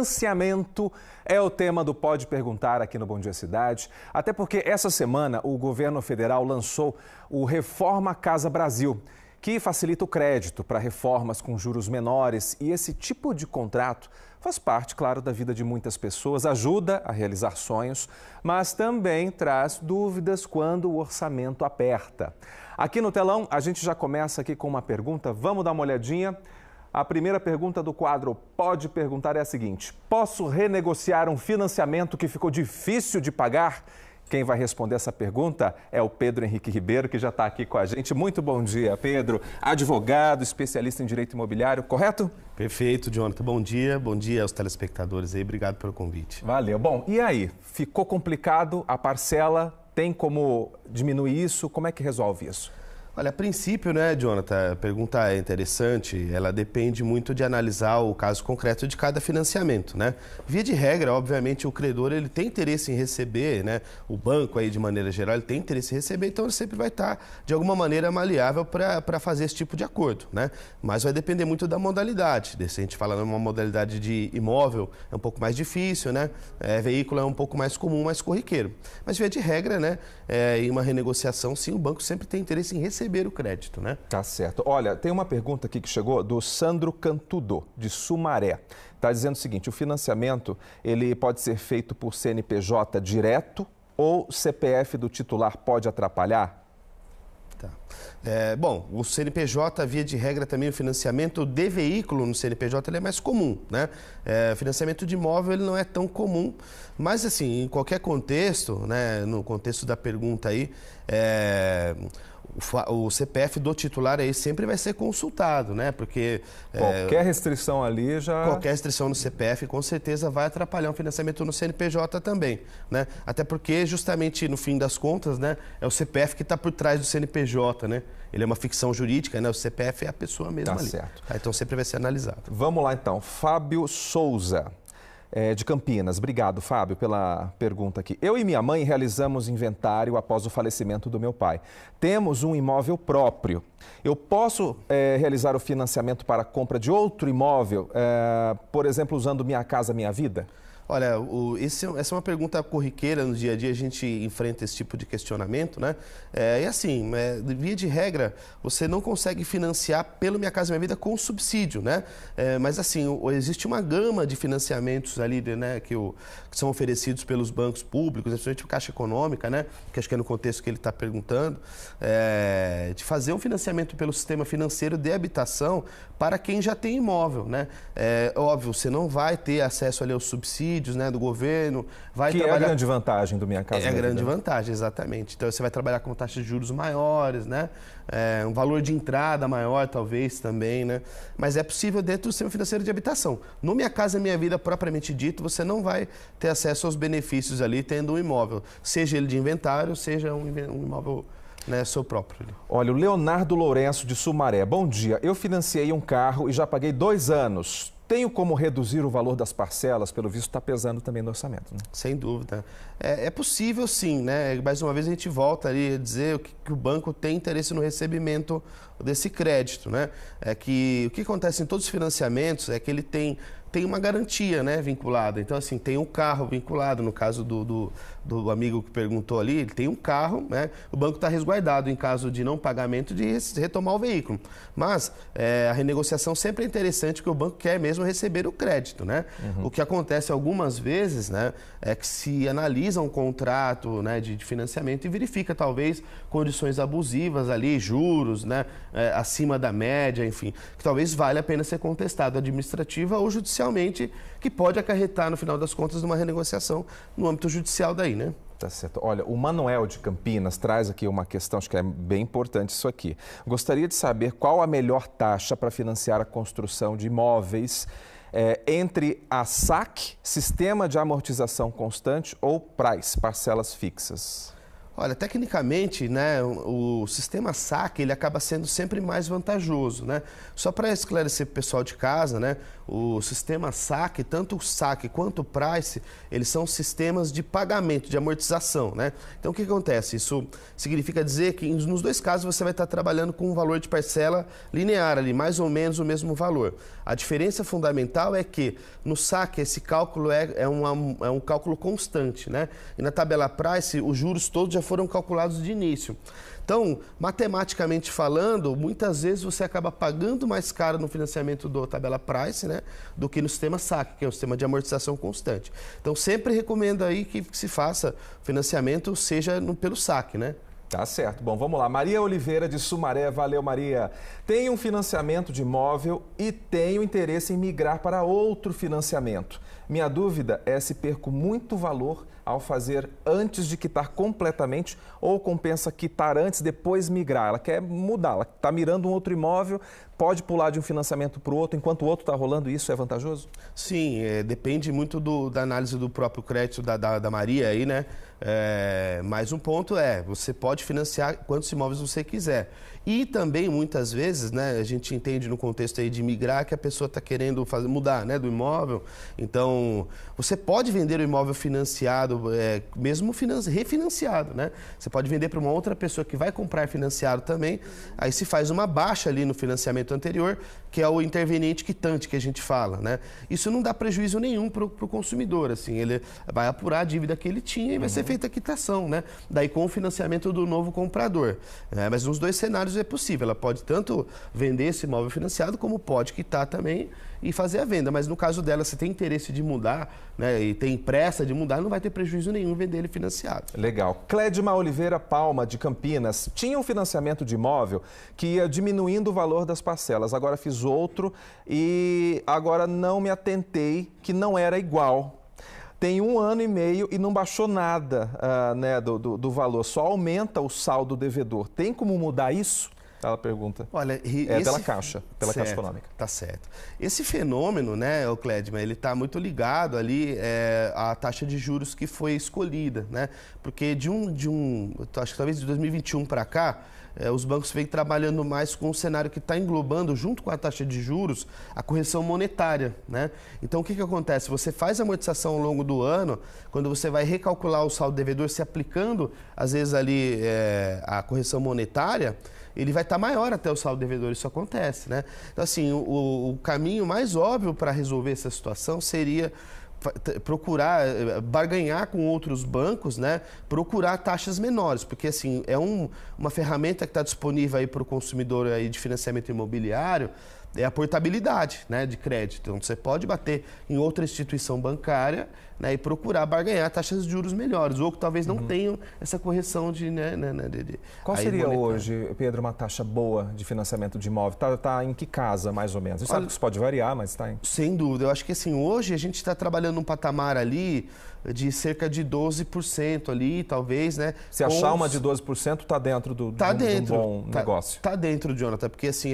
Financiamento é o tema do Pode Perguntar aqui no Bom Dia Cidade, até porque essa semana o governo federal lançou o Reforma Casa Brasil, que facilita o crédito para reformas com juros menores, e esse tipo de contrato faz parte, claro, da vida de muitas pessoas, ajuda a realizar sonhos, mas também traz dúvidas quando o orçamento aperta. Aqui no telão, a gente já começa aqui com uma pergunta, vamos dar uma olhadinha. A primeira pergunta do quadro Pode Perguntar é a seguinte: posso renegociar um financiamento que ficou difícil de pagar? Quem vai responder essa pergunta é o Pedro Henrique Ribeiro, que já está aqui com a gente. Muito bom dia, Pedro. Advogado, especialista em direito imobiliário, correto? Perfeito, Jonathan. Bom dia aos telespectadores aí. Obrigado pelo convite. Valeu. Bom, e aí? Ficou complicado a parcela? Tem como diminuir isso? Como é que resolve isso? Olha, a princípio, né, Jonathan, a pergunta é interessante, ela depende muito de analisar o caso concreto de cada financiamento, né? Via de regra, obviamente, o credor ele tem interesse em receber, né? O banco aí, de maneira geral, ele tem interesse em receber, então ele sempre vai estar, de alguma maneira, maleável para fazer esse tipo de acordo, né? Mas vai depender muito da modalidade. Se a gente fala numa modalidade de imóvel, é um pouco mais difícil, né? Veículo é um pouco mais comum, mais corriqueiro. Mas, via de regra, né, em uma renegociação, sim, o banco sempre tem interesse em receber o crédito, né? Tá certo. Olha, tem uma pergunta aqui que chegou do Sandro Cantudo, de Sumaré. Está dizendo o seguinte: o financiamento ele pode ser feito por CNPJ direto ou CPF do titular pode atrapalhar? Tá. Bom, o CNPJ, via de regra, também o financiamento de veículo no CNPJ ele é mais comum, né? Financiamento de imóvel ele não é tão comum, mas assim, em qualquer contexto, né, no contexto da pergunta aí, o CPF do titular aí sempre vai ser consultado, né? Porque qualquer restrição ali já... Qualquer restrição no CPF com certeza vai atrapalhar um financiamento no CNPJ também, né? Até porque justamente no fim das contas, né, é o CPF que está por trás do CNPJ, né? Ele é uma ficção jurídica, né? O CPF é a pessoa mesma ali. Certo. Então sempre vai ser analisado. Vamos lá então, Fábio Souza, de Campinas. Obrigado, Fábio, pela pergunta aqui. Eu e minha mãe realizamos inventário após o falecimento do meu pai. Temos um imóvel próprio. Eu posso realizar o financiamento para a compra de outro imóvel, por exemplo, usando Minha Casa Minha Vida? Olha, essa é uma pergunta corriqueira no dia a dia, a gente enfrenta esse tipo de questionamento, né? E assim, via de regra, você não consegue financiar pelo Minha Casa Minha Vida com subsídio, né? Mas assim, existe uma gama de financiamentos ali, né, que são oferecidos pelos bancos públicos, principalmente a Caixa Econômica, né? Que acho que é no contexto que ele está perguntando, de fazer um financiamento pelo sistema financeiro de habitação para quem já tem imóvel, né? Óbvio, você não vai ter acesso ali aos subsídios, né, do governo, vai trabalhar... é a grande vantagem do Minha Casa Minha Vida. É a grande vantagem, exatamente. Então você vai trabalhar com taxas de juros maiores, né? Um valor de entrada maior, talvez, também, né? Mas é possível dentro do sistema financeiro de habitação. No Minha Casa Minha Vida, propriamente dito, você não vai ter acesso aos benefícios ali tendo um imóvel, seja ele de inventário, seja um imóvel, né, seu próprio. Olha, o Leonardo Lourenço, de Sumaré. Bom dia. Eu financiei um carro e já paguei 2 anos. Tenho como reduzir o valor das parcelas? Pelo visto, está pesando também no orçamento, né? Sem dúvida. É possível, sim, né? Mais uma vez a gente volta ali a dizer que o banco tem interesse no recebimento desse crédito, né? O que acontece em todos os financiamentos é que ele tem uma garantia, né, vinculada. Então, assim, tem um carro vinculado. No caso do amigo que perguntou ali, ele tem um carro, né? O banco está resguardado em caso de não pagamento de retomar o veículo. Mas a renegociação sempre é interessante, porque o banco quer mesmo receber o crédito, né? Uhum. O que acontece algumas vezes, né, é que se analisa um contrato, né, de financiamento e verifica talvez condições abusivas ali, juros, né, acima da média, enfim, que talvez valha a pena ser contestado administrativa ou judicialmente, que pode acarretar, no final das contas, numa renegociação no âmbito judicial daí, né? Tá certo. Olha, o Manuel de Campinas traz aqui uma questão, acho que é bem importante isso aqui. Gostaria de saber qual a melhor taxa para financiar a construção de imóveis entre a SAC, Sistema de Amortização Constante, ou PRAS, parcelas fixas. Olha, tecnicamente, né, o sistema saque ele acaba sendo sempre mais vantajoso, né? Só para esclarecer para o pessoal de casa, né, o sistema saque, tanto o saque quanto o price, eles são sistemas de pagamento, de amortização, né? Então, o que acontece? Isso significa dizer que nos dois casos você vai estar trabalhando com um valor de parcela linear ali, mais ou menos o mesmo valor. A diferença fundamental é que no saque esse cálculo é um cálculo constante, né? E na tabela price os juros todos já foram calculados de início. Então, matematicamente falando, muitas vezes você acaba pagando mais caro no financiamento do tabela price, né, do que no sistema saque, que é o sistema de amortização constante. Então, sempre recomendo aí que se faça financiamento, seja pelo saque, né? Tá certo. Bom, vamos lá. Maria Oliveira de Sumaré. Valeu, Maria. Tenho um financiamento de imóvel e tenho interesse em migrar para outro financiamento. Minha dúvida é se perco muito valor ao fazer antes de quitar completamente ou compensa quitar antes, depois migrar. Ela quer mudar, ela está mirando um outro imóvel, pode pular de um financiamento para o outro enquanto o outro está rolando, isso é vantajoso? Sim, depende muito da análise do próprio crédito da Maria aí, né? Mas um ponto você pode financiar quantos imóveis você quiser. E também, muitas vezes, né, a gente entende no contexto aí de migrar que a pessoa está querendo mudar, né, do imóvel. Então, você pode vender o imóvel financiado, mesmo refinanciado, né? Você pode vender para uma outra pessoa que vai comprar financiado também. Aí se faz uma baixa ali no financiamento anterior, que é o interveniente quitante que a gente fala, né? Isso não dá prejuízo nenhum para o consumidor, assim. Ele vai apurar a dívida que ele tinha e vai ser feita a quitação, né? Daí com o financiamento do novo comprador. Mas nos dois cenários é possível. Ela pode tanto vender esse imóvel financiado, como pode quitar também e fazer a venda. Mas no caso dela, se tem interesse de mudar, né, e tem pressa de mudar, não vai ter prejuízo nenhum vender ele financiado. Legal. Clédima Oliveira Palma, de Campinas. Tinha um financiamento de imóvel que ia diminuindo o valor das parcelas. Agora fiz outro e agora não me atentei que não era igual. Tem 1 ano e meio e não baixou nada né, do valor, só aumenta o saldo devedor. Tem como mudar isso? Ela pergunta. Olha, pela Caixa Econômica. Tá certo. Esse fenômeno, né, o Clédima, ele está muito ligado ali à taxa de juros que foi escolhida, né? Porque acho que talvez de 2021 para cá, os bancos vêm trabalhando mais com um cenário que está englobando, junto com a taxa de juros, a correção monetária, né? Então, o que acontece? Você faz a amortização ao longo do ano, quando você vai recalcular o saldo devedor, se aplicando, às vezes, ali a correção monetária, ele vai estar maior até o saldo devedor, isso acontece, né? Então, assim, o caminho mais óbvio para resolver essa situação seria procurar barganhar com outros bancos, né? Procurar taxas menores, porque assim uma ferramenta que está disponível aí para o consumidor aí de financiamento imobiliário é a portabilidade, né, de crédito. Então você pode bater em outra instituição bancária, né, e procurar barganhar taxas de juros melhores, ou que talvez não tenham essa correção de Qual seria hoje, Pedro, uma taxa boa de financiamento de imóvel? Tá em que casa, mais ou menos? A gente sabe que isso pode variar, mas está em... Sem dúvida. Eu acho que assim, hoje a gente está trabalhando num patamar ali de cerca de 12% ali, talvez, né? Se achar uma de 12%, está dentro de um bom negócio. Está dentro, Jonathan, porque assim,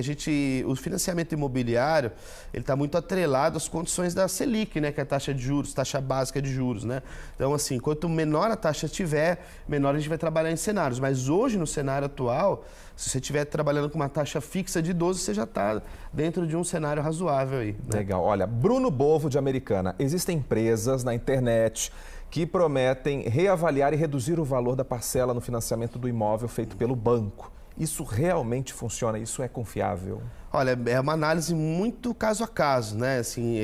o financiamento imobiliário, ele está muito atrelado às condições da Selic, né? Que é a taxa de juros, taxa básica de juros, né? Então, assim, quanto menor a taxa tiver, menor a gente vai trabalhar em cenários. Mas hoje, no cenário atual, se você estiver trabalhando com uma taxa fixa de 12, você já está dentro de um cenário razoável aí, né? Legal. Olha, Bruno Bovo, de Americana. Existem empresas na internet que prometem reavaliar e reduzir o valor da parcela no financiamento do imóvel feito pelo banco. Isso realmente funciona? Isso é confiável? Olha, é uma análise muito caso a caso, né? Assim,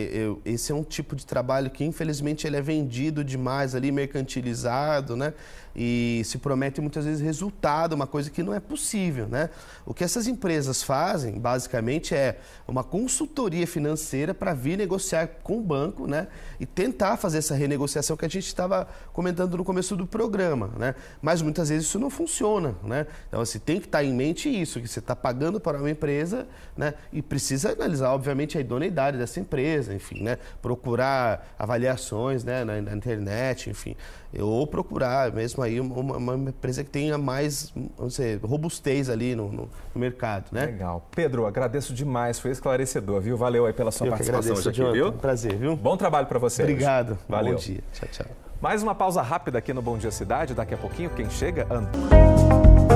esse é um tipo de trabalho que, infelizmente, ele é vendido demais ali, mercantilizado, né? E se promete muitas vezes resultado, uma coisa que não é possível, né? O que essas empresas fazem, basicamente, é uma consultoria financeira para vir negociar com o banco, né? E tentar fazer essa renegociação que a gente estava comentando no começo do programa, né? Mas muitas vezes isso não funciona, né? Então, assim, tem que estar em mente isso, que você está pagando para uma empresa, né? E precisa analisar, obviamente, a idoneidade dessa empresa, enfim, né? Procurar avaliações, né? na internet, enfim. Ou procurar mesmo aí uma empresa que tenha mais, vamos dizer, robustez ali no mercado, né? Legal. Pedro, agradeço demais, foi esclarecedor, viu? Valeu aí pela sua participação hoje aqui, viu? Prazer, viu? Bom trabalho para você. Obrigado. Valeu. Bom dia. Tchau, tchau. Mais uma pausa rápida aqui no Bom Dia Cidade. Daqui a pouquinho, quem chega, Antônio.